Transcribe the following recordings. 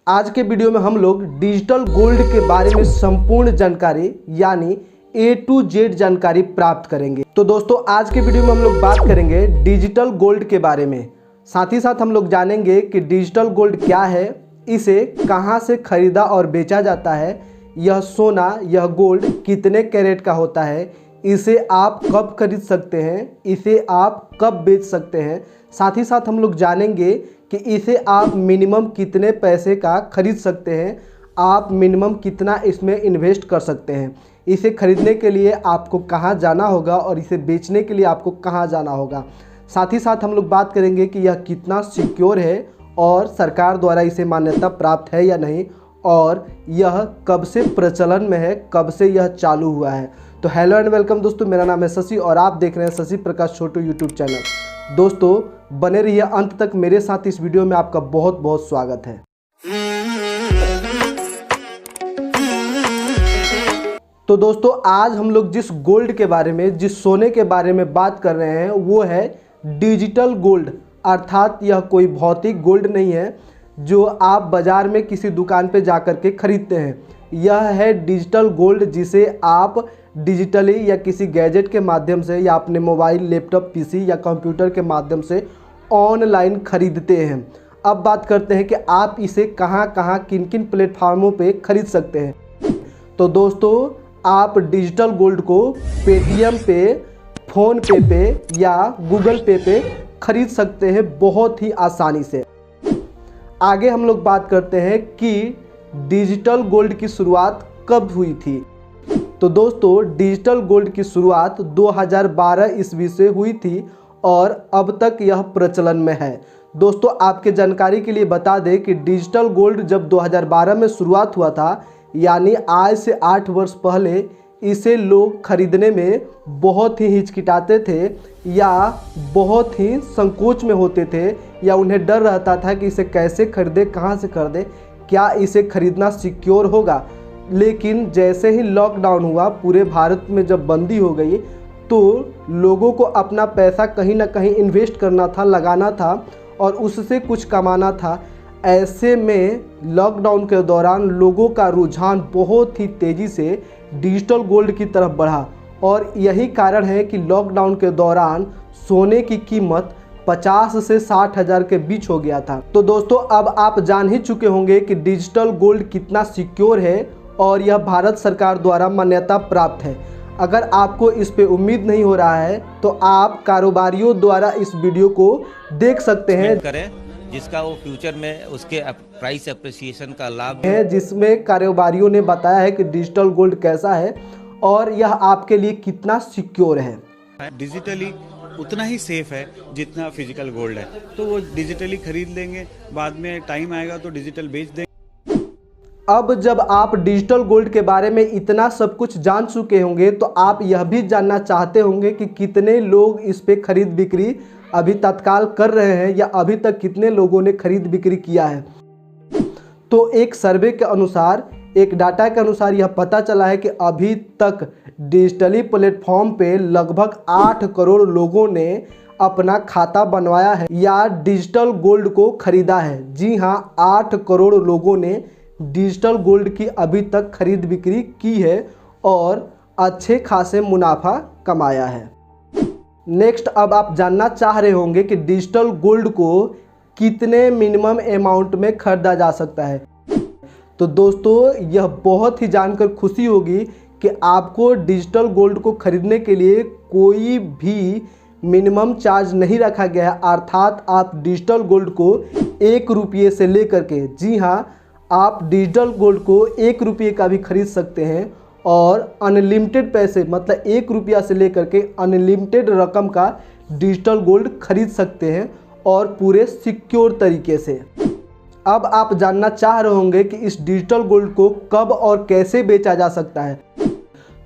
आज के वीडियो में हम लोग डिजिटल गोल्ड के बारे में संपूर्ण जानकारी यानी A to Z जानकारी प्राप्त करेंगे। तो दोस्तों आज के वीडियो में हम लोग बात करेंगे डिजिटल गोल्ड के बारे में। साथ ही साथ हम लोग जानेंगे कि डिजिटल गोल्ड क्या है, इसे कहां से खरीदा और बेचा जाता है, यह सोना यह गोल्ड कितने कैरेट का होता है, इसे आप कब खरीद सकते हैं, इसे आप कब बेच सकते हैं। साथ ही साथ हम लोग जानेंगे कि इसे आप मिनिमम कितने पैसे का खरीद सकते हैं, आप मिनिमम कितना इसमें इन्वेस्ट कर सकते हैं, इसे खरीदने के लिए आपको कहां जाना होगा और इसे बेचने के लिए आपको कहां जाना होगा। साथ ही साथ हम लोग बात करेंगे कि यह कितना सिक्योर है और सरकार द्वारा इसे मान्यता प्राप्त है या नहीं, और यह कब से प्रचलन में है, कब से यह चालू हुआ है। तो हेलो एंड वेलकम दोस्तों, मेरा नाम है शशि और आप देख रहे हैं शशि प्रकाश छोटू यूट्यूब चैनल। दोस्तों बने रहिए अंत तक मेरे साथ, इस वीडियो में आपका बहुत बहुत स्वागत है। तो दोस्तों आज हम लोग जिस गोल्ड के बारे में, जिस सोने के बारे में बात कर रहे हैं वो है डिजिटल गोल्ड, अर्थात यह कोई भौतिक गोल्ड नहीं है जो आप बाज़ार में किसी दुकान पे जा कर के खरीदते हैं। यह है डिजिटल गोल्ड जिसे आप डिजिटली या किसी गैजेट के माध्यम से या अपने मोबाइल, लैपटॉप, पीसी या कंप्यूटर के माध्यम से ऑनलाइन खरीदते हैं। अब बात करते हैं कि आप इसे कहां कहां किन किन प्लेटफार्मों पे खरीद सकते हैं। तो दोस्तों आप डिजिटल गोल्ड को पेटीएम पे, फ़ोन पे या गूगल पे खरीद सकते हैं बहुत ही आसानी से। आगे हम लोग बात करते हैं कि डिजिटल गोल्ड की शुरुआत कब हुई थी। तो दोस्तों डिजिटल गोल्ड की शुरुआत 2012 ईस्वी से हुई थी और अब तक यह प्रचलन में है। दोस्तों आपके जानकारी के लिए बता दें कि डिजिटल गोल्ड जब 2012 में शुरुआत हुआ था, यानी आज से 8 वर्ष पहले, इसे लोग खरीदने में बहुत ही हिचकिचाते थे या बहुत ही संकोच में होते थे, या उन्हें डर रहता था कि इसे कैसे खरीदे, कहाँ से खरीदे, क्या इसे खरीदना सिक्योर होगा। लेकिन जैसे ही लॉकडाउन हुआ, पूरे भारत में जब बंदी हो गई, तो लोगों को अपना पैसा कहीं ना कहीं इन्वेस्ट करना था, लगाना था और उससे कुछ कमाना था। ऐसे में लॉकडाउन के दौरान लोगों का रुझान बहुत ही तेज़ी से डिजिटल गोल्ड की तरफ बढ़ा और यही कारण है कि लॉकडाउन के दौरान सोने की कीमत 50 से 60 हज़ार के बीच हो गया था। तो दोस्तों अब आप जान ही चुके होंगे कि डिजिटल गोल्ड कितना सिक्योर है और यह भारत सरकार द्वारा मान्यता प्राप्त है। अगर आपको इस पे उम्मीद नहीं हो रहा है तो आप कारोबारियों द्वारा इस वीडियो को देख सकते हैं करें, जिसका वो फ्यूचर में उसके प्राइस एप्रिसिएशन का लाभ है, जिसमें कारोबारियों ने बताया है कि डिजिटल गोल्ड कैसा है और यह आपके लिए कितना सिक्योर है। डिजिटली उतना ही सेफ है जितना फिजिकल गोल्ड है, तो वो डिजिटली खरीद लेंगे, बाद में टाइम आएगा तो डिजिटल बेच देंगे। अब जब आप डिजिटल गोल्ड के बारे में इतना सब कुछ जान चुके होंगे तो आप यह भी जानना चाहते होंगे कि कितने लोग इस पे खरीद बिक्री अभी तत्काल कर रहे हैं या अभी तक कितने लोगों ने खरीद बिक्री किया है। तो एक सर्वे के अनुसार, एक डाटा के अनुसार यह पता चला है कि अभी तक डिजिटली प्लेटफॉर्म पे लगभग 8 करोड़ लोगों ने अपना खाता बनवाया है या डिजिटल गोल्ड को खरीदा है। जी हाँ, 8 करोड़ लोगों ने डिजिटल गोल्ड की अभी तक खरीद बिक्री की है और अच्छे खासे मुनाफा कमाया है। नेक्स्ट अब आप जानना चाह रहे होंगे कि डिजिटल गोल्ड को कितने मिनिमम अमाउंट में खरीदा जा सकता है। तो दोस्तों यह बहुत ही जानकर खुशी होगी कि आपको डिजिटल गोल्ड को खरीदने के लिए कोई भी मिनिमम चार्ज नहीं रखा गया है, अर्थात आप डिजिटल गोल्ड को 1 रुपये से लेकर के, जी हाँ, आप डिजिटल गोल्ड को 1 रुपये का भी खरीद सकते हैं और अनलिमिटेड पैसे, मतलब 1 रुपया से लेकर के अनलिमिटेड रकम का डिजिटल गोल्ड खरीद सकते हैं और पूरे सिक्योर तरीके से। अब आप जानना चाह रहे होंगे कि इस डिजिटल गोल्ड को कब और कैसे बेचा जा सकता है।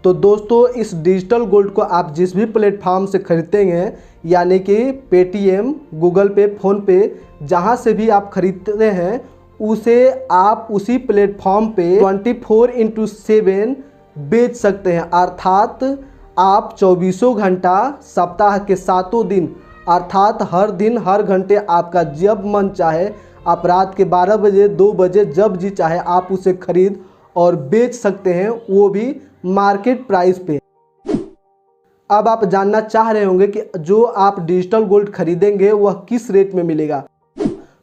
तो दोस्तों इस डिजिटल गोल्ड को आप जिस भी प्लेटफॉर्म से खरीदेंगे, यानी कि पेटीएम, गूगल पे, फ़ोन पे, जहाँ से भी आप खरीदते हैं, उसे आप उसी प्लेटफॉर्म पे 24/7 बेच सकते हैं। अर्थात आप 24 घंटा सप्ताह के 7 दिन, अर्थात हर दिन हर घंटे आपका जब मन चाहे आप रात के 12 बजे 2 बजे जब जी चाहे आप उसे खरीद और बेच सकते हैं, वो भी मार्केट प्राइस पे। अब आप जानना चाह रहे होंगे कि जो आप डिजिटल गोल्ड खरीदेंगे वह किस रेट में मिलेगा।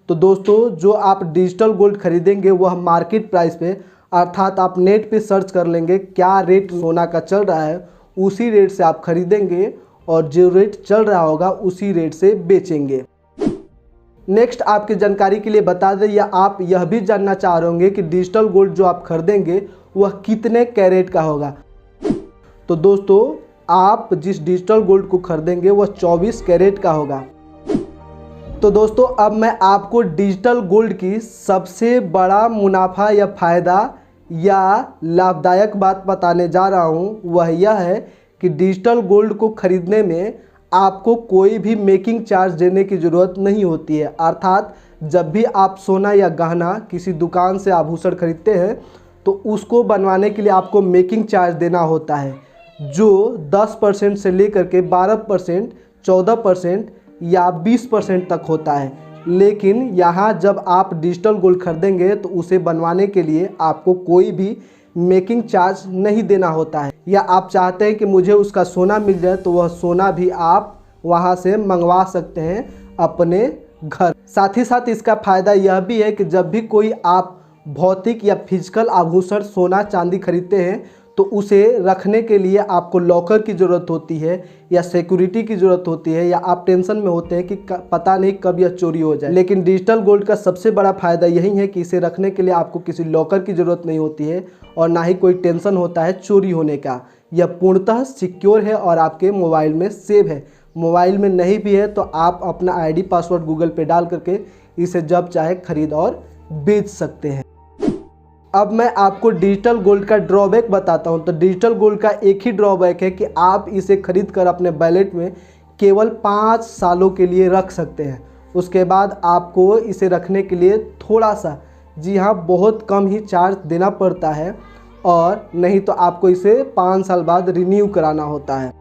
तो दोस्तों, जो आप डिजिटल गोल्ड खरीदेंगे वह मार्केट प्राइस पे, अर्थात आप नेट पे सर्च कर लेंगे क्या रेट सोना का चल रहा है, उसी रेट से आप खरीदेंगे और जो रेट चल रहा होगा उसी रेट से बेचेंगे। नेक्स्ट आपकी जानकारी के लिए बता दें, या आप यह भी जानना चाह रहे होंगे कि डिजिटल गोल्ड जो आप खरीदेंगे वह कितने कैरेट का होगा। तो दोस्तों, आप जिस डिजिटल गोल्ड को खरीदेंगे वह 24 कैरेट का होगा। तो दोस्तों, अब मैं आपको डिजिटल गोल्ड की सबसे बड़ा मुनाफा या फ़ायदा या लाभदायक बात बताने जा रहा हूँ। वह यह है कि डिजिटल गोल्ड को खरीदने में आपको कोई भी मेकिंग चार्ज देने की ज़रूरत नहीं होती है। अर्थात जब भी आप सोना या गहना किसी दुकान से आभूषण खरीदते हैं तो उसको बनवाने के लिए आपको मेकिंग चार्ज देना होता है, जो 10% से लेकर के 12%, 14% या 20% तक होता है। लेकिन यहाँ जब आप डिजिटल गोल्ड खरीदेंगे तो उसे बनवाने के लिए आपको कोई भी मेकिंग चार्ज नहीं देना होता है। या आप चाहते हैं कि मुझे उसका सोना मिल जाए तो वह सोना भी आप वहाँ से मंगवा सकते हैं अपने घर। साथ ही साथ इसका फ़ायदा यह भी है कि जब भी कोई आप भौतिक या फिजिकल आभूषण सोना चांदी खरीदते हैं तो उसे रखने के लिए आपको लॉकर की ज़रूरत होती है या सिक्योरिटी की ज़रूरत होती है, या आप टेंशन में होते हैं कि पता नहीं कब यह चोरी हो जाए। लेकिन डिजिटल गोल्ड का सबसे बड़ा फ़ायदा यही है कि इसे रखने के लिए आपको किसी लॉकर की ज़रूरत नहीं होती है और ना ही कोई टेंशन होता है चोरी होने का। यह पूर्णतः सिक्योर है और आपके मोबाइल में सेव है। मोबाइल में नहीं भी है तो आप अपना आईडी पासवर्ड गूगल पे डाल करके इसे जब चाहे खरीद और बेच सकते हैं। अब मैं आपको डिजिटल गोल्ड का ड्रॉबैक बताता हूं। तो डिजिटल गोल्ड का एक ही ड्रॉबैक है कि आप इसे खरीद कर अपने वैलेट में केवल 5 सालों के लिए रख सकते हैं। उसके बाद आपको इसे रखने के लिए थोड़ा सा, जी हाँ, बहुत कम ही चार्ज देना पड़ता है, और नहीं तो आपको इसे 5 साल बाद रिन्यू कराना होता है।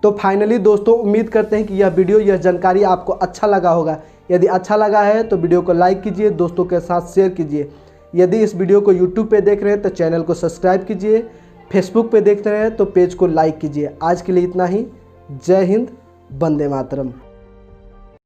तो फाइनली दोस्तों, उम्मीद करते हैं कि यह वीडियो, यह जानकारी आपको अच्छा लगा होगा। यदि अच्छा लगा है तो वीडियो को लाइक कीजिए, दोस्तों के साथ शेयर कीजिए। यदि इस वीडियो को YouTube पे देख रहे हैं तो चैनल को सब्सक्राइब कीजिए, फेसबुक पे देख रहे हैं तो पेज को लाइक कीजिए। आज के लिए इतना ही। जय हिंद, वंदे मातरम।